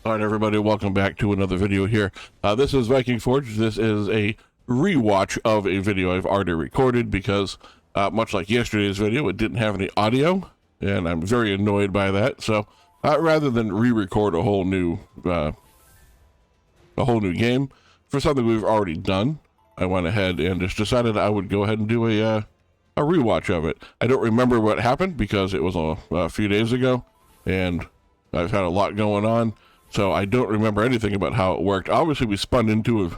All right, everybody, welcome back to another video here. This is Viking Forge. This is a rewatch of a video I've already recorded because, much like yesterday's video, it didn't have any audio, and I'm very annoyed by that. So, rather than re-record a whole new game for something we've already done, I went ahead and just decided I would go ahead and do a rewatch of it. I don't remember what happened because it was a few days ago, and I've had a lot going on. So I don't remember anything about how it worked. Obviously, we spun into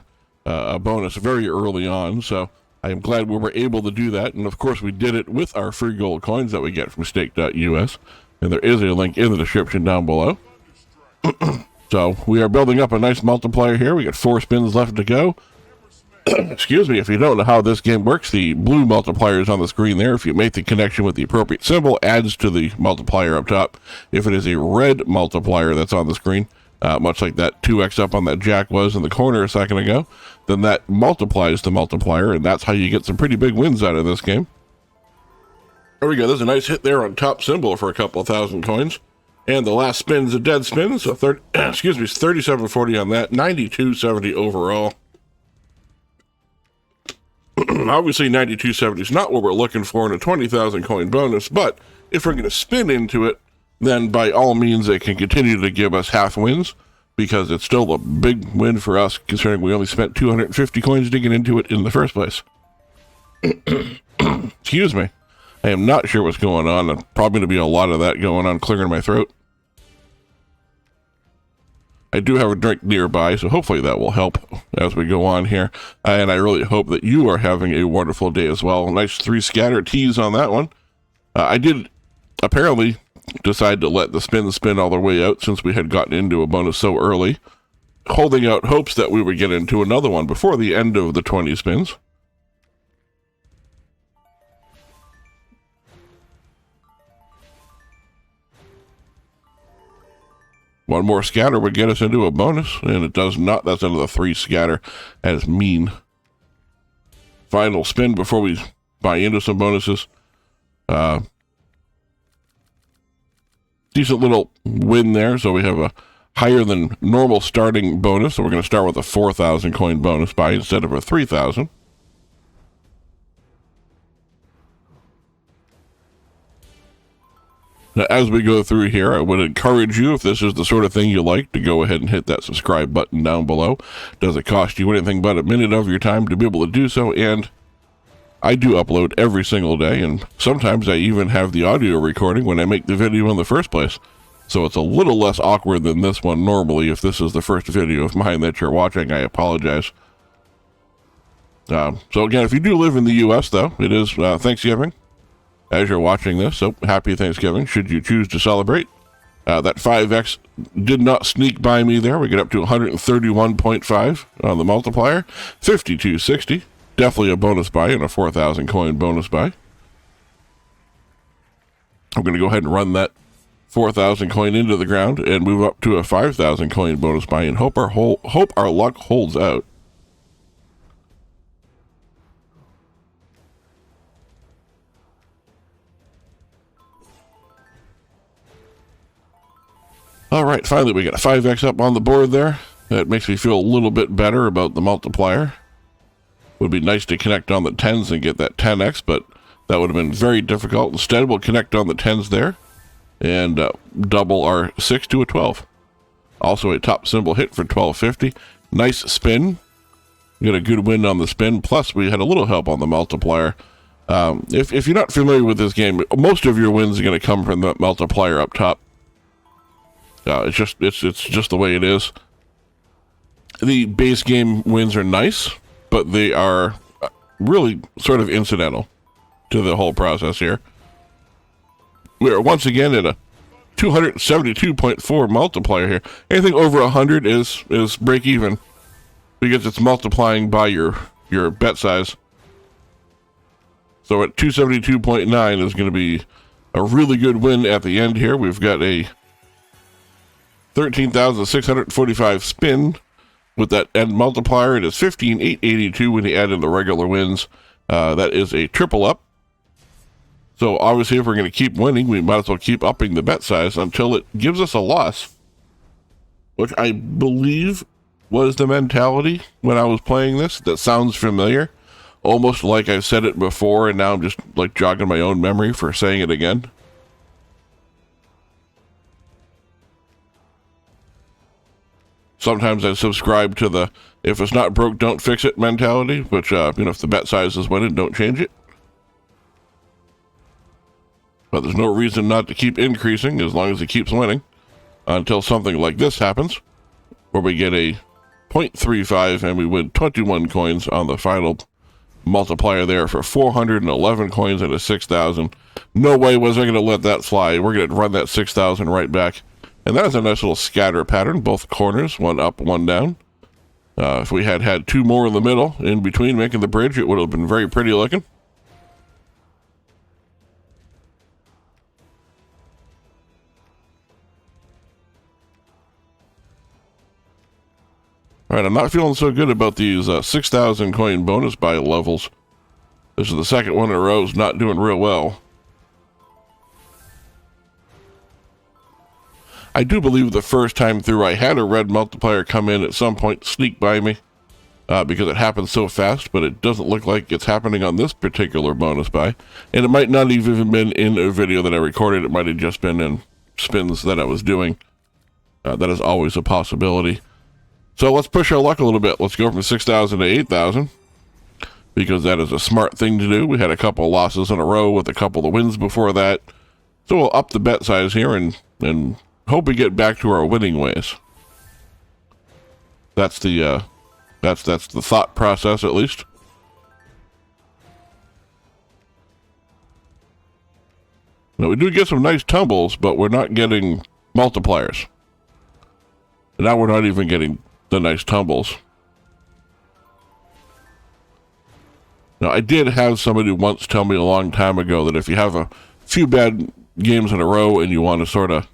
a bonus very early on, so I am glad we were able to do that. And of course, we did it with our free gold coins that we get from stake.us. And there is a link in the description down below. So we are building up a nice multiplier here. We got 4 spins left to go. Excuse me, if you don't know how this game works, the blue multiplier is on the screen there. If you make the connection with the appropriate symbol, adds to the multiplier up top. If it is a red multiplier that's on the screen, much like that 2x up on that jack was in the corner a second ago, then that multiplies the multiplier, and that's how you get some pretty big wins out of this game. There we go. There's a nice hit there on top symbol for a couple of thousand coins. And the last spin's a dead spin, so 37.40 on that, 92.70 overall. Obviously, 92.70 is not what we're looking for in a 20,000 coin bonus, but if we're going to spin into it, then by all means it can continue to give us half wins, because it's still a big win for us, considering we only spent 250 coins digging into it in the first place. Excuse me. I am not sure what's going on. There's probably going to be a lot of that going on, clearing my throat. I do have a drink nearby, so hopefully that will help as we go on here. And I really hope that you are having a wonderful day as well. Nice 3 scatter tees on that one. I did apparently decide to let the spin all the way out since we had gotten into a bonus so early, holding out hopes that we would get into another one before the end of the 20 spins. One more scatter would get us into a bonus, and it does not. That's another 3 scatter. That is mean. Final spin before we buy into some bonuses. Decent little win there, so we have a higher than normal starting bonus, so we're going to start with a 4,000 coin bonus buy instead of a 3,000. Now, as we go through here, I would encourage you, if this is the sort of thing you like, to go ahead and hit that subscribe button down below. Doesn't cost you anything but a minute of your time to be able to do so, and I do upload every single day, and sometimes I even have the audio recording when I make the video in the first place. So it's a little less awkward than this one normally. If this is the first video of mine that you're watching, I apologize. So again, if you do live in the U.S., though, it is Thanksgiving as you're watching this, so happy Thanksgiving, should you choose to celebrate. That 5x did not sneak by me there. We get up to 131.5 on the multiplier, 52.60. Definitely a bonus buy and a 4,000 coin bonus buy. I'm going to go ahead and run that 4,000 coin into the ground and move up to a 5,000 coin bonus buy and hope our luck holds out. All right, finally we got a 5x up on the board there. That makes me feel a little bit better about the multiplier. Would be nice to connect on the 10s and get that 10x, but that would have been very difficult. Instead, we'll connect on the 10s there and double our 6 to a 12. Also a top symbol hit for 12.50. Nice spin. We got a good win on the spin, plus we had a little help on the multiplier. If you're not familiar with this game, most of your wins are going to come from the multiplier up top. It's just the way it is. The base game wins are nice, but they are really sort of incidental to the whole process here. We are once again at a 272.4 multiplier here. Anything over 100 is break even, because it's multiplying by your bet size. So at 272.9 is going to be a really good win at the end here. We've got a 13,645 spin. With that end multiplier, it is 15,882 when you add in the regular wins. That is a triple up. So obviously, if we're going to keep winning, we might as well keep upping the bet size until it gives us a loss. which I believe was the mentality when I was playing this. That sounds familiar, almost like I said it before, and now I'm just like jogging my own memory for saying it again. Sometimes I subscribe to the if it's not broke, don't fix it mentality, which, if the bet size is winning, don't change it. But there's no reason not to keep increasing as long as it keeps winning until something like this happens, where we get a 0.35 and we win 21 coins on the final multiplier there for 411 coins at a 6,000. No way was I going to let that fly. We're going to run that 6,000 right back. And that is a nice little scatter pattern, both corners, one up, one down. If we had had two more in the middle, in between making the bridge, it would have been very pretty looking. All right, I'm not feeling so good about these 6,000 coin bonus buy levels. This is the second one in a row, is not doing real well. I do believe the first time through I had a red multiplier come in at some point, sneak by me, because it happened so fast, but it doesn't look like it's happening on this particular bonus buy. And it might not even have been in a video that I recorded. It might have just been in spins that I was doing. That is always a possibility. So let's push our luck a little bit. Let's go from 6,000 to 8,000, because that is a smart thing to do. We had a couple of losses in a row with a couple of wins before that. So we'll up the bet size here and hope we get back to our winning ways. That's the that's the thought process, at least. Now we do get some nice tumbles, but we're not getting multipliers. And now we're not even getting the nice tumbles. Now I did have somebody once tell me a long time ago that if you have a few bad games in a row and you want to sort of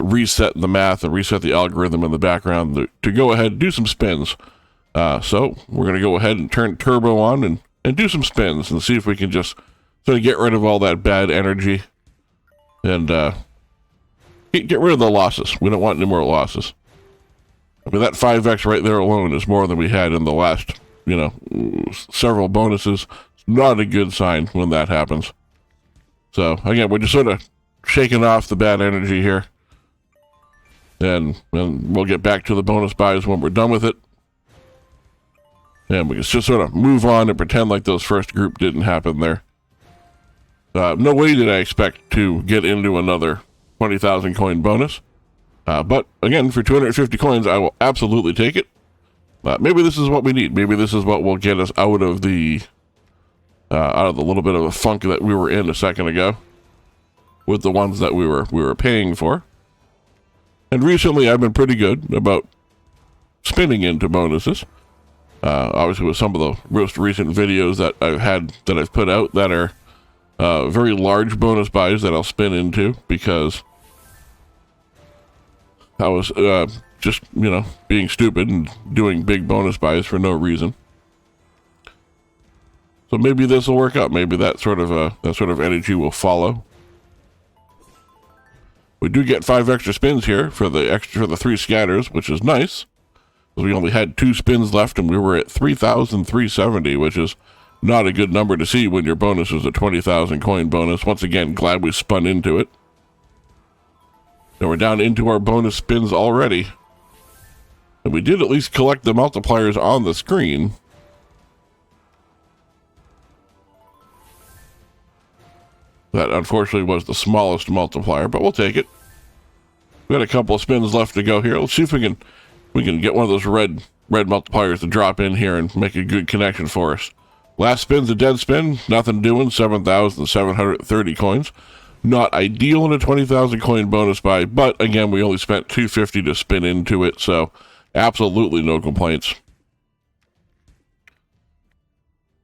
reset the math and reset the algorithm in the background, to go ahead and do some spins. So we're going to go ahead and turn turbo on and do some spins and see if we can just sort of get rid of all that bad energy and get rid of the losses. We don't want any more losses. I mean, that 5x right there alone is more than we had in the last, several bonuses. It's not a good sign when that happens. So again, we're just sort of shaking off the bad energy here. And we'll get back to the bonus buys when we're done with it. And we can just sort of move on and pretend like those first group didn't happen there. No way did I expect to get into another 20,000 coin bonus. But again, for 250 coins, I will absolutely take it. Maybe this is what we need. Maybe this is what will get us out of the little bit of a funk that we were in a second ago with the ones that we were paying for. And recently, I've been pretty good about spinning into bonuses. Obviously, with some of the most recent videos that I've put out that are very large bonus buys that I'll spin into, because I was just being stupid and doing big bonus buys for no reason. So maybe this will work out. Maybe that sort of energy will follow. We do get 5 extra spins here for the 3 scatters, which is nice. We only had 2 spins left, and we were at 3,370, which is not a good number to see when your bonus is a 20,000 coin bonus. Once again, glad we spun into it. And we're down into our bonus spins already. And we did at least collect the multipliers on the screen. That unfortunately was the smallest multiplier, but we'll take it. We got a couple of spins left to go here. Let's see if we can get one of those red multipliers to drop in here and make a good connection for us. Last spin's a dead spin, nothing doing, 7,730 coins. Not ideal in a 20,000 coin bonus buy, but again, we only spent 250 to spin into it, so absolutely no complaints.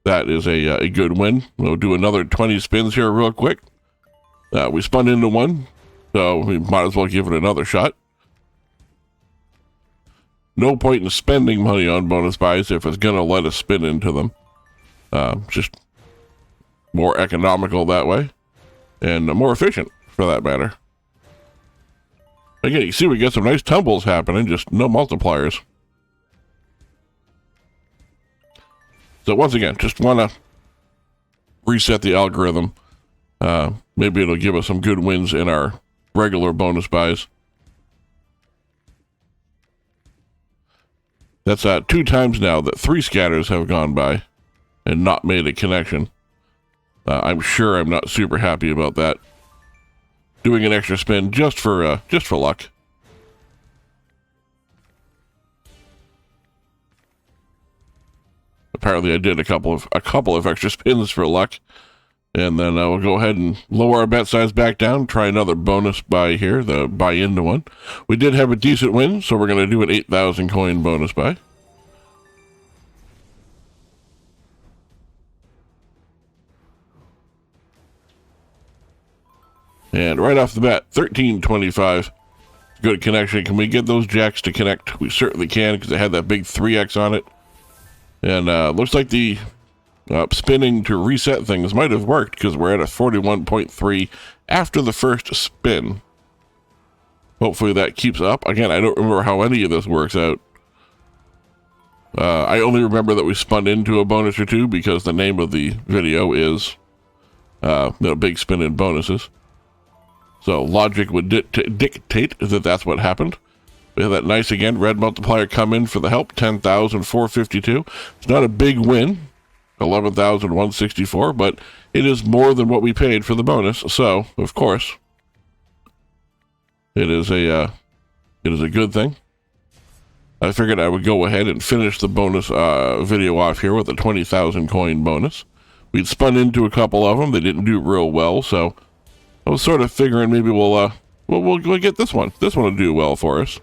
That is a good win. We'll do another 20 spins here real quick. We spun into one, so we might as well give it another shot. No point in spending money on bonus buys if it's going to let us spin into them. Just more economical that way, and more efficient for that matter. Again, you see we got some nice tumbles happening, just no multipliers. So once again, just want to reset the algorithm. Maybe it'll give us some good wins in our regular bonus buys. That's 2 times now that 3 scatters have gone by and not made a connection. I'm sure I'm not super happy about that. Doing an extra spin just for luck. Apparently, I did a couple of extra spins for luck, and then we'll go ahead and lower our bet size back down. Try another bonus buy here, the buy into one. We did have a decent win, so we're going to do an 8,000 coin bonus buy. And right off the bat, 1325. Good connection. Can we get those jacks to connect? We certainly can, because it had that big 3x on it. And looks like the spinning to reset things might have worked, because we're at a 41.3 after the first spin. Hopefully that keeps up. Again, I don't remember how any of this works out. I only remember that we spun into a bonus or two, because the name of the video is big spin in bonuses. So logic would dictate that that's what happened. We have that nice, again, red multiplier come in for the help, 10,452. It's not a big win, 11,164, but it is more than what we paid for the bonus. So, of course, it is a good thing. I figured I would go ahead and finish the bonus video off here with a 20,000 coin bonus. We'd spun into a couple of them. They didn't do real well, so I was sort of figuring maybe we'll get this one. This one will do well for us.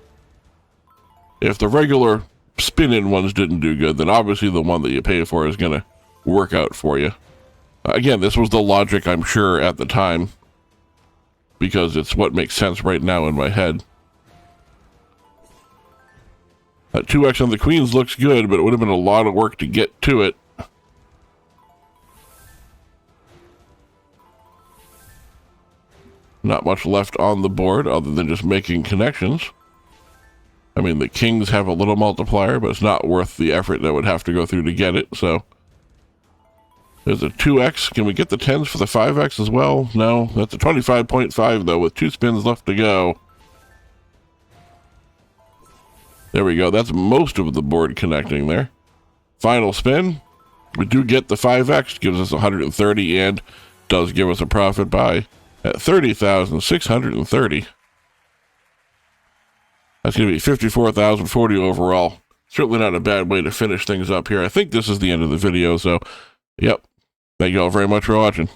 If the regular spin-in ones didn't do good, then obviously the one that you pay for is going to work out for you. Again, this was the logic, I'm sure, at the time, because it's what makes sense right now in my head. 2x on the queens looks good, but it would have been a lot of work to get to it. Not much left on the board other than just making connections. I mean, the kings have a little multiplier, but it's not worth the effort that would have to go through to get it, so. There's a 2x. Can we get the 10s for the 5x as well? No, that's a 25.5, though, with 2 spins left to go. There we go. That's most of the board connecting there. Final spin. We do get the 5x. Gives us 130 and does give us a profit buy at 30,630. That's going to be 54,040 overall. Certainly not a bad way to finish things up here. I think this is the end of the video, so, yep. Thank you all very much for watching.